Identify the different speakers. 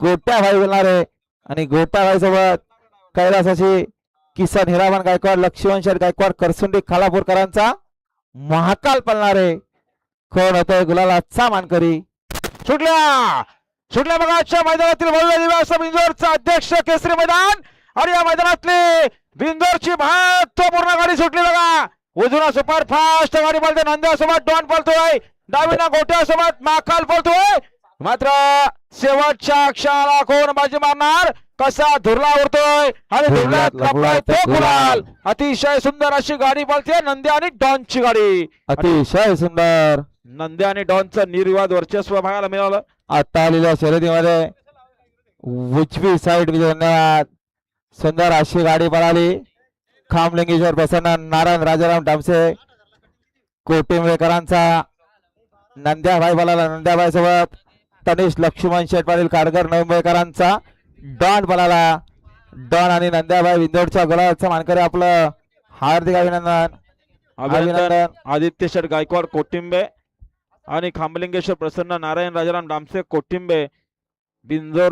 Speaker 1: गोट्या भाई बोलणार आहे आणि गोट्या भाई सोबत कैलासाची किसन हिरामन गायकवाड लक्ष्मण शेठ गायकवाड करसुंडी खालापूरकरांचा महाकाल पळणार आहे. कोण होतोय गुलालाचा मानकरी.
Speaker 2: सुटल्या सुटल्या बघा आजच्या मैदानातील भव्य दिवस बिंजोरचा अध्यक्ष केसरी मैदान आणि या मैदानातली बिंजोरची महत्वपूर्ण गाडी सुटली बघा. उजूना सुपर फास्ट गाडी पळते. नंद्यासोबत डॉन पळतोय. डावीना गोट्यासोबत महाकाल पळतोय. मात्र शेवटच्या क्षणाला कोण बाजी मारणार कसा धुरला उरतोय आणि धुरल्यात लपलाय तो गुलाल. अतिशय सुंदर अशी गाडी पळते नंद्या आणि डॉनची गाडी.
Speaker 1: अतिशय सुंदर
Speaker 2: नंद्या आणि डॉनचं निर्विवाद वर्चस्व बघायला मिळालं.
Speaker 1: आता आलेल्या शर्यतीमध्ये उजवी साईड धन्यवाद. सुंदर अशी गाडी पळाली. खामलिंगेश्वर प्रसन्न नारायण राजाराम डामसे कोटिंबेकरांचा नंद्याभाई पळाला. नंद्याभाई सोबत तनिष लक्ष्मण शेठ पाटील कारगर नवंबेकरांचा डॉन पळाला. डॉन आणि नंद्याभाई विंदोडच्या गुलाबाचा मानकरी आपलं हार्दिक अभिनंदन.
Speaker 2: अभिनंदन आदित्य शेठ गायकवाड कोटिंबे आणि खांबलिंगेश्वर प्रसन्न नारायण राजाराम डामसे कोटिंबे बिंजोर